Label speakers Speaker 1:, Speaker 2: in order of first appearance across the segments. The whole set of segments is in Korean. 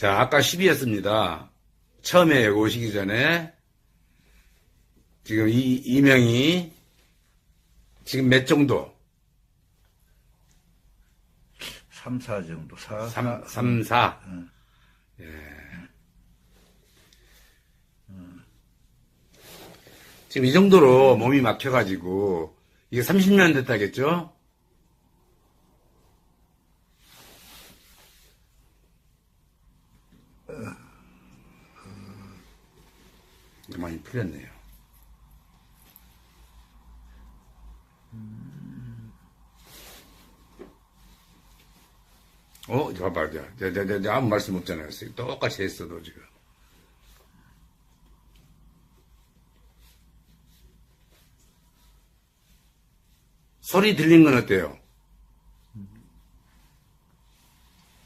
Speaker 1: 자, 아까 10이었습니다. 처음에 여기 오시기 전에. 지금 이명이 지금 몇 정도?
Speaker 2: 3, 4 정도.
Speaker 1: 3, 4. 예. 지금 이 정도로 몸이 막혀가지고, 이게 30년 됐다겠죠? 많이 풀렸네요. 봐봐. 내가 아무 말씀 없잖아요. 똑같이 했어도 지금. 소리 들린 건 어때요?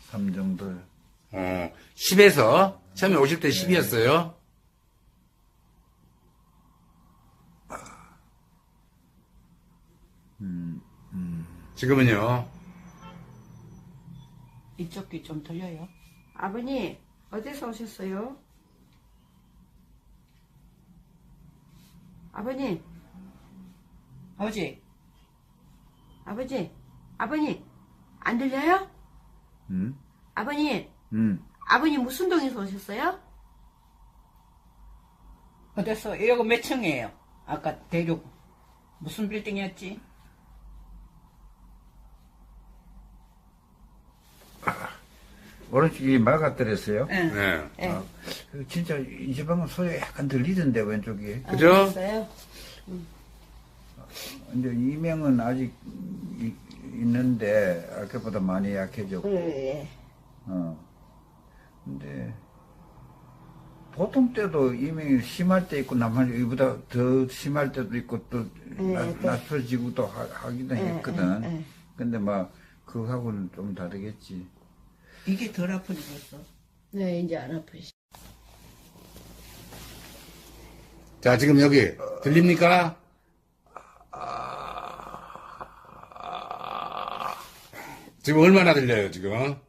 Speaker 2: 3 정도.
Speaker 1: 10에서, 처음에 오실 때 10이었어요. 지금은요?
Speaker 3: 이쪽 귀 좀 들려요?
Speaker 4: 아버님, 어디서 오셨어요? 아버님,
Speaker 3: 아버지,
Speaker 4: 아버님, 안 들려요?
Speaker 2: 응?
Speaker 4: 아버님,
Speaker 2: 응.
Speaker 4: 아버님 무슨 동에서 오셨어요?
Speaker 3: 어디서, 여기 몇 층이에요? 아까 대륙, 무슨 빌딩이었지?
Speaker 2: 오른쪽이 막아뜨렸어요.
Speaker 3: 응.
Speaker 1: 네.
Speaker 3: 예.
Speaker 2: 진짜 이 지방은 소리 약간 들리던데, 왼쪽이.
Speaker 1: 그죠?
Speaker 4: 알았어요.
Speaker 2: 근데 이명은 아직 있는데, 아까보다 많이 약해졌고.
Speaker 4: 예.
Speaker 2: 근데, 보통 때도 이명이 심할 때 있고, 이보다 더 심할 때도 있고, 또, 낮춰지고 또 하기도 했거든. 근데 막, 그거하고는 좀 다르겠지.
Speaker 3: 이게 덜 아프니 벌써.
Speaker 4: 네, 이제 안 아프시.
Speaker 1: 자, 지금 여기, 들립니까? 지금 얼마나 들려요, 지금?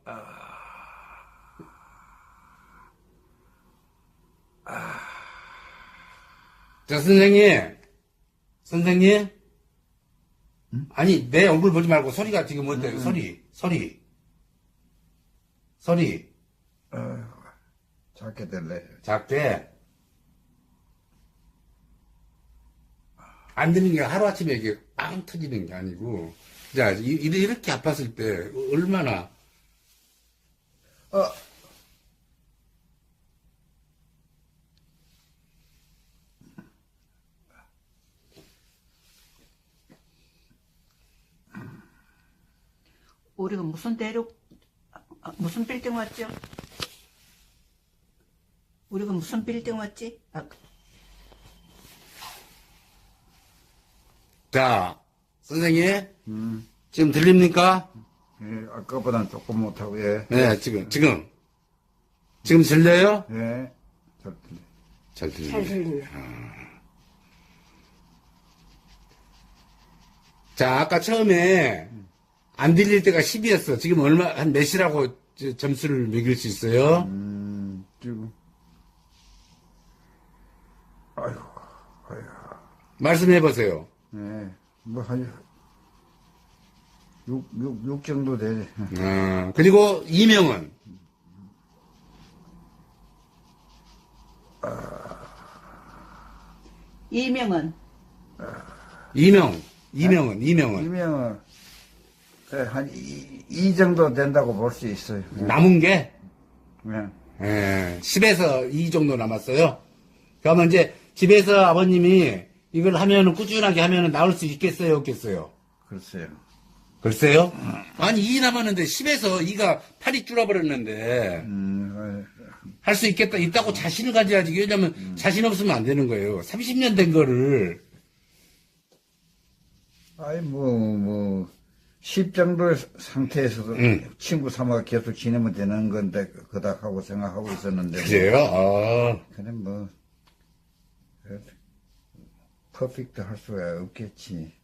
Speaker 1: 자, 선생님? 아니, 내 얼굴 보지 말고 소리가 지금 어때요? 소리.
Speaker 2: 작게 될래.
Speaker 1: 작게. 안 되는 게 하루아침에 이게 빵 터지는 게 아니고, 자, 이렇게 아팠을 때, 얼마나,
Speaker 3: 우리가 무슨 대륙, 무슨 빌딩 왔죠? 우리가 무슨 빌딩 왔지?
Speaker 1: 자, 선생님, 지금 들립니까?
Speaker 2: 예, 아까보다는 조금 못하고, 예.
Speaker 1: 네, 지금 들려요?
Speaker 2: 예. 잘 들려.
Speaker 1: 잘 들려요.
Speaker 4: 잘 들리네.
Speaker 1: 자, 아까 처음에 안 들릴 때가 10이었어. 지금 한 몇이라고 점수를 매길 수 있어요?
Speaker 2: 지금. 아이고.
Speaker 1: 말씀해 보세요.
Speaker 2: 예. 한 6 정도 되지.
Speaker 1: 그리고 이명은?
Speaker 3: 이명은?
Speaker 1: 이명은?
Speaker 2: 이명은 한 2 정도 된다고 볼 수 있어요.
Speaker 1: 남은 게?
Speaker 2: 예.
Speaker 1: 10에서 2 정도 남았어요. 그러면 이제 집에서 아버님이 이걸 하면은 꾸준하게 하면은 나올 수 있겠어요, 없겠어요?
Speaker 2: 글쎄요.
Speaker 1: 글쎄요? 아니, 2 남았는데 10에서 2가 팔이 줄어버렸는데 할 수 있다고 자신을 가져야지. 왜냐면 자신 없으면 안 되는 거예요. 30년 된 거를.
Speaker 2: 아이, 10 정도의 상태에서도 친구 삼아 계속 지내면 되는 건데, 그닥 하고 생각하고 있었는데.
Speaker 1: 그래요?
Speaker 2: 그래, 퍼펙트 할 수가 없겠지.